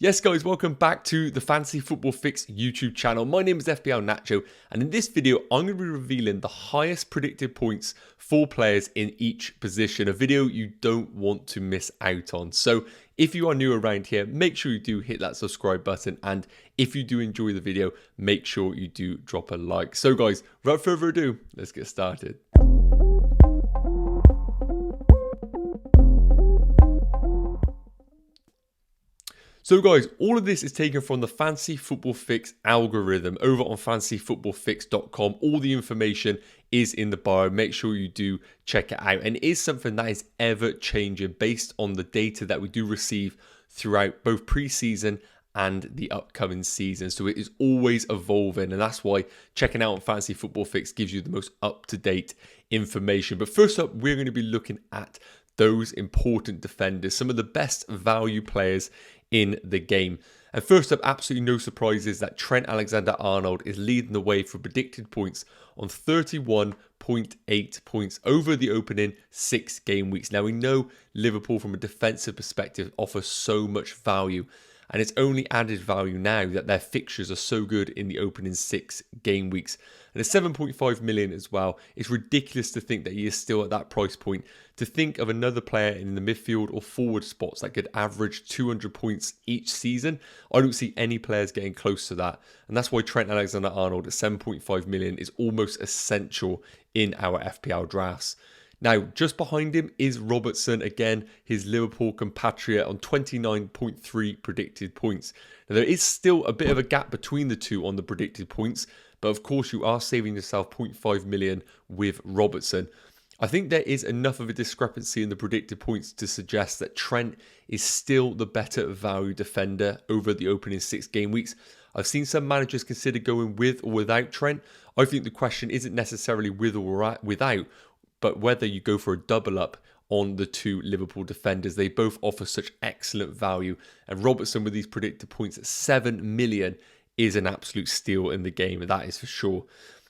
Yes guys, welcome back to the Fantasy Football Fix YouTube channel. My name is FPL Nacho, and in this video I'm going to be revealing the highest predicted points for players in each position, a video you don't want to miss out on. So if you are new around here, make sure you do hit that subscribe button, and if you do enjoy the video, make sure you do drop a like. So guys, without further ado, let's get started. So guys, all of this is taken from the Fantasy Football Fix algorithm over on fantasyfootballfix.com. All the information is in the bio. Make sure you do check it out. And it is something that is ever changing based on the data that we do receive throughout both pre-season and the upcoming season. So it is always evolving, and that's why checking out on Fantasy Football Fix gives you the most up-to-date information. But first up, we're going to be looking at those important defenders, some of the best value players in the game. And first up, absolutely no surprises that Trent Alexander-Arnold is leading the way for predicted points on 31.8 points over the opening 6 game weeks. Now we know Liverpool from a defensive perspective offers so much value, and it's only added value now that their fixtures are so good in the opening 6 game weeks. And it's 7.5 million as well. It's ridiculous to think that he is still at that price point. To think of another player in the midfield or forward spots that could average 200 points each season, I don't see any players getting close to that. And that's why Trent Alexander-Arnold at 7.5 million is almost essential in our FPL drafts. Now, just behind him is Robertson, again, his Liverpool compatriot on 29.3 predicted points. Now, there is still a bit of a gap between the two on the predicted points, but of course you are saving yourself 0.5 million with Robertson. I think there is enough of a discrepancy in the predicted points to suggest that Trent is still the better value defender over the opening 6 game weeks. I've seen some managers consider going with or without Trent. I think the question isn't necessarily with or without, but whether you go for a double up on the two Liverpool defenders. They both offer such excellent value, and Robertson with these predicted points at 7 million is an absolute steal in the game, and that is for sure.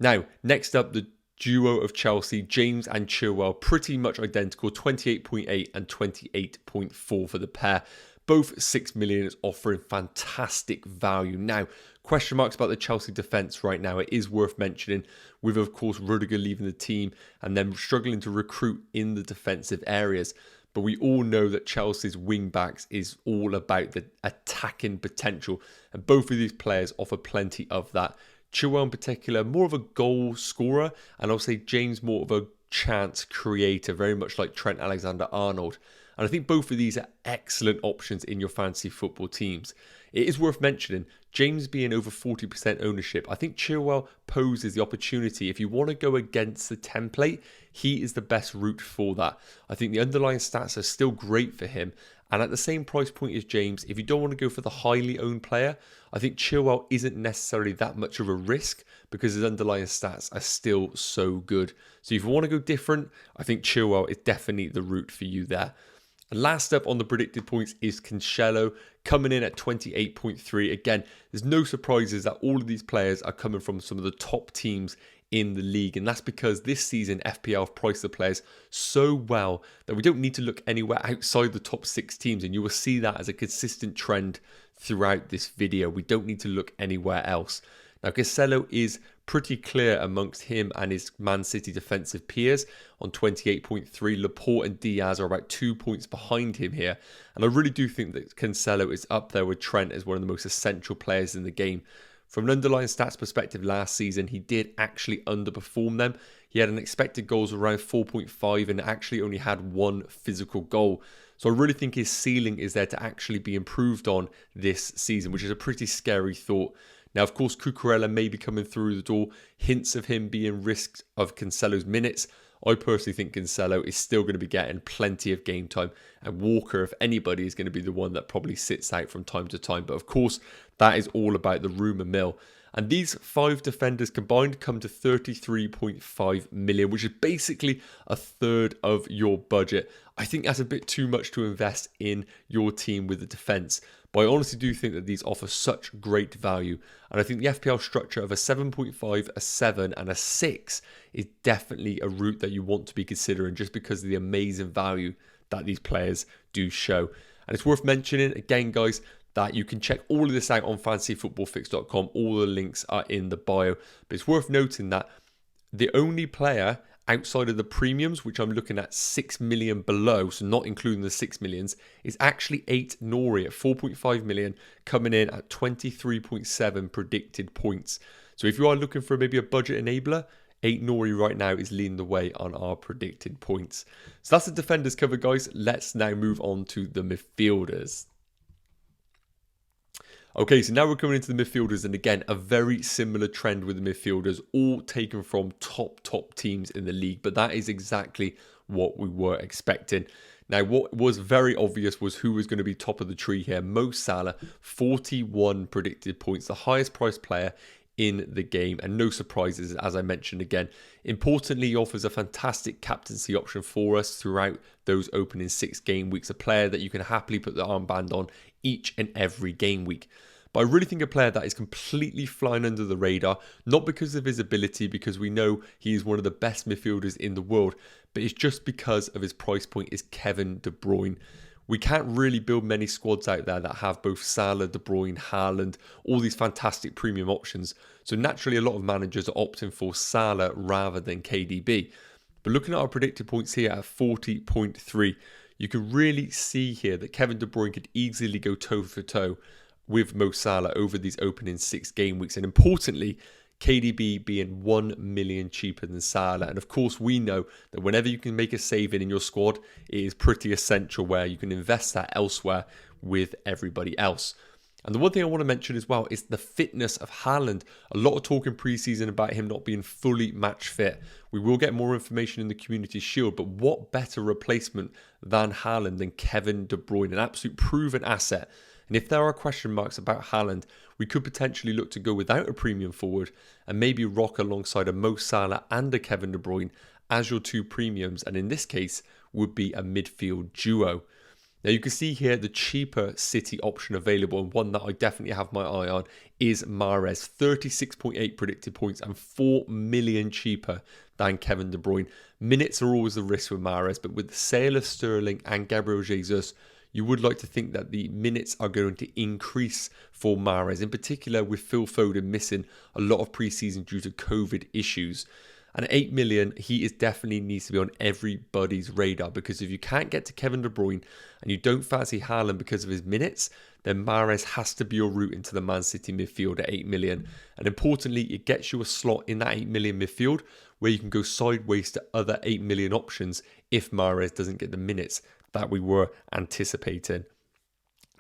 Now, next up, the duo of Chelsea, James and Chilwell, pretty much identical, 28.8 and 28.4 for the pair. Both 6 million is offering fantastic value. Now, question marks about the Chelsea defence right now. It is worth mentioning, with of course Rudiger leaving the team and then struggling to recruit in the defensive areas. But we all know that Chelsea's wing backs is all about the attacking potential, and both of these players offer plenty of that. Chilwell in particular, more of a goal scorer, and I'll say James more of a chance creator, very much like Trent Alexander-Arnold. And I think both of these are excellent options in your fantasy football teams. It is worth mentioning, James being over 40% ownership, I think Chilwell poses the opportunity. If you want to go against the template, he is the best route for that. I think the underlying stats are still great for him. And at the same price point as James, if you don't want to go for the highly owned player, I think Chilwell isn't necessarily that much of a risk because his underlying stats are still so good. So if you want to go different, I think Chilwell is definitely the route for you there. And last up on the predicted points is Cancelo, coming in at 28.3. Again, there's no surprises that all of these players are coming from some of the top teams in the league, and that's because this season FPL have priced the players so well that we don't need to look anywhere outside the top 6 teams, and you will see that as a consistent trend throughout this video. We don't need to look anywhere else. Now, Cancelo is pretty clear amongst him and his Man City defensive peers on 28.3. Laporte and Diaz are about 2 points behind him here. And I really do think that Cancelo is up there with Trent as one of the most essential players in the game. From an underlying stats perspective, last season, he did actually underperform them. He had an expected goals around 4.5 and actually only had 1 physical goal. So I really think his ceiling is there to actually be improved on this season, which is a pretty scary thought. Now, of course, Cucurella may be coming through the door. Hints of him being risked of Cancelo's minutes. I personally think Cancelo is still going to be getting plenty of game time. And Walker, if anybody, is going to be the one that probably sits out from time to time. But of course, that is all about the rumour mill. And these 5 defenders combined come to 33.5 million, which is basically a third of your budget. I think that's a bit too much to invest in your team with the defence. But I honestly do think that these offer such great value. And I think the FPL structure of a 7.5, a 7 and a 6 is definitely a route that you want to be considering just because of the amazing value that these players do show. And it's worth mentioning, again guys, that you can check all of this out on fantasyfootballfix.com. All the links are in the bio. But it's worth noting that the only player outside of the premiums, which I'm looking at 6 million below, so not including the 6 millions, is actually 8 Nori at 4.5 million, coming in at 23.7 predicted points. So if you are looking for maybe a budget enabler, 8 Nori right now is leading the way on our predicted points. So that's the defenders covered, guys. Let's now move on to the midfielders. Okay, so now we're coming into the midfielders, and again, a very similar trend with the midfielders, all taken from top teams in the league, but that is exactly what we were expecting. Now, what was very obvious was who was going to be top of the tree here. Mo Salah, 41 predicted points, the highest priced player in the game, and no surprises, as I mentioned again. Importantly, he offers a fantastic captaincy option for us throughout those opening 6 game weeks, a player that you can happily put the armband on each and every game week. But I really think a player that is completely flying under the radar, not because of his ability, because we know he is one of the best midfielders in the world, but it's just because of his price point, is Kevin De Bruyne. We can't really build many squads out there that have both Salah, De Bruyne, Haaland, all these fantastic premium options. So naturally, a lot of managers are opting for Salah rather than KDB. But looking at our predicted points here at 40.3, you can really see here that Kevin De Bruyne could easily go toe for toe with Mo Salah over these opening 6 game weeks. And importantly, KDB being 1 million cheaper than Salah. And of course, we know that whenever you can make a saving in your squad, it is pretty essential where you can invest that elsewhere with everybody else. And the one thing I want to mention as well is the fitness of Haaland. A lot of talk in pre-season about him not being fully match fit. We will get more information in the Community Shield, but what better replacement than Haaland than Kevin De Bruyne, an absolute proven asset. And if there are question marks about Haaland, we could potentially look to go without a premium forward and maybe rock alongside a Mo Salah and a Kevin De Bruyne as your 2 premiums, and in this case would be a midfield duo. Now you can see here the cheaper City option available, and one that I definitely have my eye on is Mahrez, 36.8 predicted points and 4 million cheaper than Kevin De Bruyne. Minutes are always the risk with Mahrez, but with the sale of Sterling and Gabriel Jesus, you would like to think that the minutes are going to increase for Mahrez, in particular with Phil Foden missing a lot of preseason due to COVID issues. And at 8 million, he is definitely needs to be on everybody's radar, because if you can't get to Kevin De Bruyne and you don't fancy Haaland because of his minutes, then Mahrez has to be your route into the Man City midfield at 8 million. And importantly, it gets you a slot in that 8 million midfield where you can go sideways to other 8 million options if Mahrez doesn't get the minutes that we were anticipating.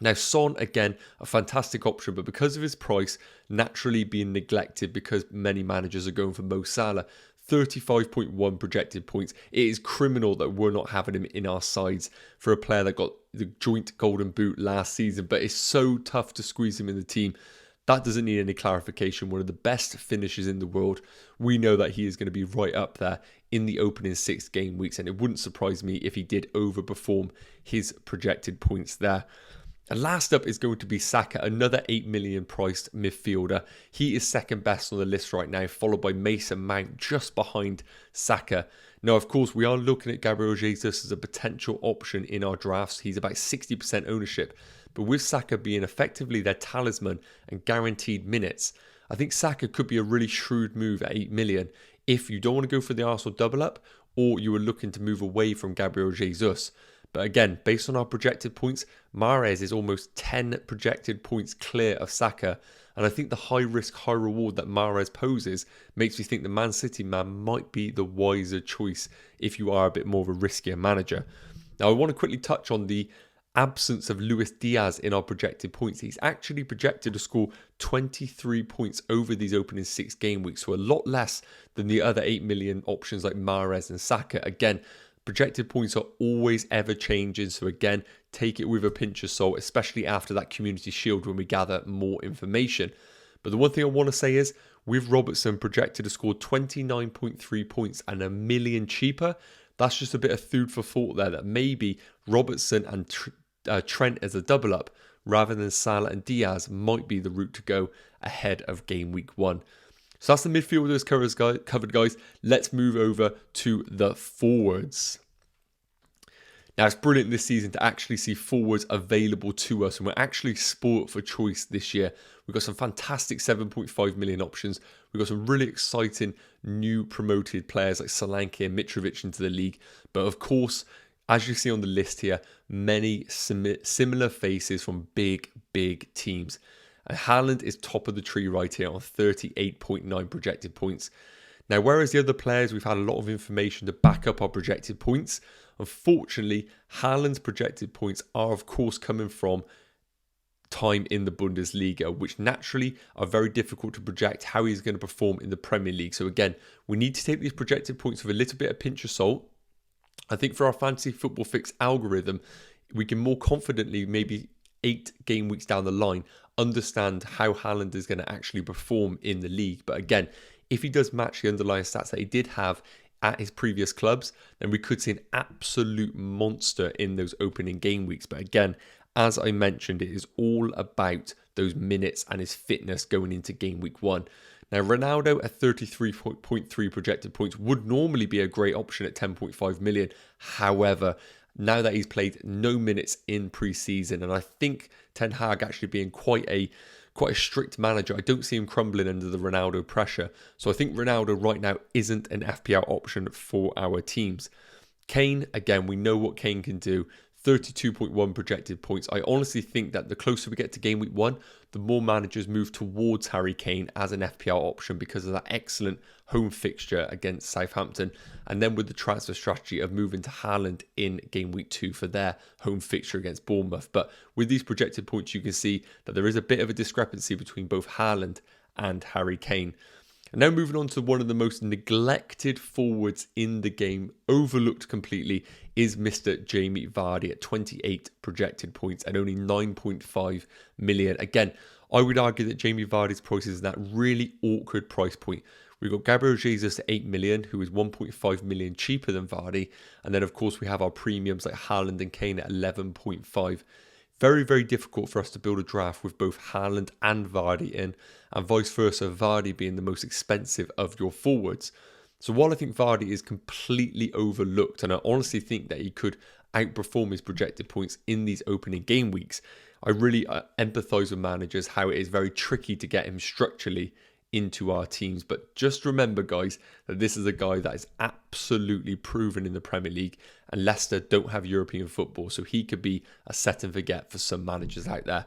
Now, Son, again, a fantastic option, but because of his price naturally being neglected because many managers are going for Mo Salah, 35.1 projected points. It is criminal that we're not having him in our sides for a player that got the joint golden boot last season, but it's so tough to squeeze him in the team. That doesn't need any clarification. One of the best finishers in the world. We know that he is going to be right up there in the opening 6 game weeks, and it wouldn't surprise me if he did overperform his projected points there. And last up is going to be Saka, another 8 million priced midfielder. He is second best on the list right now, followed by Mason Mount just behind Saka. Now, of course, we are looking at Gabriel Jesus as a potential option in our drafts. He's about 60% ownership. But with Saka being effectively their talisman and guaranteed minutes, I think Saka could be a really shrewd move at 8 million if you don't want to go for the Arsenal double up or you are looking to move away from Gabriel Jesus. But again, based on our projected points, Mahrez is almost 10 projected points clear of Saka. And I think the high risk, high reward that Mahrez poses makes me think the Man City man might be the wiser choice if you are a bit more of a riskier manager. Now, I want to quickly touch on the absence of Luis Diaz in our projected points. He's actually projected to score 23 points over these opening 6 game weeks, so a lot less than the other 8 million options like Mahrez and Saka. Again, projected points are always ever changing, so again, take it with a pinch of salt, especially after that Community Shield when we gather more information. But the one thing I want to say is, with Robertson projected to score 29.3 points and 1 million cheaper, that's just a bit of food for thought there, that maybe Robertson and Trent as a double up rather than Salah and Diaz might be the route to go ahead of game week 1. So that's the midfielders covered, guys. Let's move over to the forwards. Now, it's brilliant this season to actually see forwards available to us, and we're actually spoilt for choice this year. We've got some fantastic 7.5 million options. We've got some really exciting new promoted players like Solanke and Mitrovic into the league. But of course, as you see on the list here, many similar faces from big teams. And Haaland is top of the tree right here on 38.9 projected points. Now, whereas the other players, we've had a lot of information to back up our projected points. Unfortunately, Haaland's projected points are, of course, coming from time in the Bundesliga, which naturally are very difficult to project how he's going to perform in the Premier League. So again, we need to take these projected points with a little bit of pinch of salt. I think for our fantasy football fix algorithm, we can more confidently, maybe 8 game weeks down the line, understand how Haaland is going to actually perform in the league. But again, if he does match the underlying stats that he did have at his previous clubs, then we could see an absolute monster in those opening game weeks. But again, as I mentioned, it is all about those minutes and his fitness going into game week 1. Now, Ronaldo at 33.3 projected points would normally be a great option at 10.5 million. However, now that he's played no minutes in pre-season, and I think Ten Hag actually being quite a strict manager, I don't see him crumbling under the Ronaldo pressure. So I think Ronaldo right now isn't an FPL option for our teams. Kane, again, we know what Kane can do. 32.1 projected points. I honestly think that the closer we get to game week 1, the more managers move towards Harry Kane as an FPL option because of that excellent home fixture against Southampton. And then with the transfer strategy of moving to Haaland in game week 2 for their home fixture against Bournemouth. But with these projected points, you can see that there is a bit of a discrepancy between both Haaland and Harry Kane. And now moving on to one of the most neglected forwards in the game, overlooked completely, is Mr. Jamie Vardy at 28 projected points and only 9.5 million. Again, I would argue that Jamie Vardy's price is that really awkward price point. We've got Gabriel Jesus at 8 million, who is 1.5 million cheaper than Vardy. And then, of course, we have our premiums like Haaland and Kane at 11.5. Very difficult for us to build a draft with both Haaland and Vardy in, and vice versa, Vardy being the most expensive of your forwards. So while I think Vardy is completely overlooked, and I honestly think that he could outperform his projected points in these opening game weeks, I really empathise with managers how it is very tricky to get him structurally into our teams. But just remember, guys, that this is a guy that is absolutely proven in the Premier League, and Leicester don't have European football, so he could be a set and forget for some managers out there.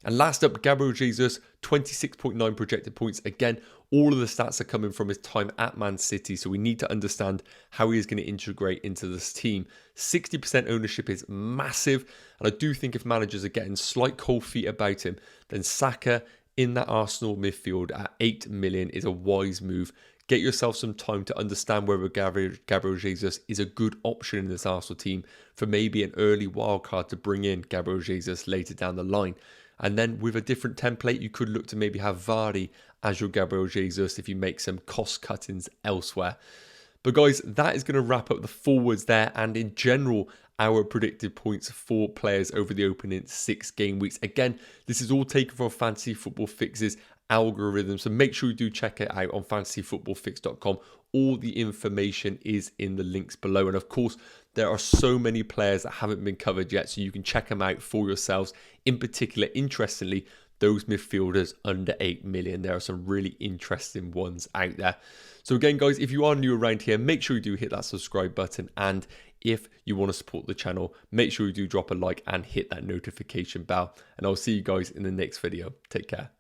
And last up, Gabriel Jesus, 26.9 projected points. Again, all of the stats are coming from his time at Man City, so we need to understand how he is going to integrate into this team. 60% ownership is massive, and I do think if managers are getting slight cold feet about him, then Saka in that Arsenal midfield at 8 million is a wise move. Get yourself some time to understand whether Gabriel Jesus is a good option in this Arsenal team for maybe an early wildcard to bring in Gabriel Jesus later down the line. And then with a different template, you could look to maybe have Vardy as your Gabriel Jesus if you make some cost cuttings elsewhere. But guys, that is going to wrap up the forwards there, and in general, our predicted points for players over the opening 6 game weeks. Again, this is all taken from Fantasy Football Fix's algorithm, so make sure you do check it out on fantasyfootballfix.com. All the information is in the links below, and of course there are so many players that haven't been covered yet, so you can check them out for yourselves. In particular, interestingly, those midfielders under 8 million. There are some really interesting ones out there. So again, guys, if you are new around here, make sure you do hit that subscribe button, and if you want to support the channel, make sure you do drop a like and hit that notification bell, and I'll see you guys in the next video. Take care.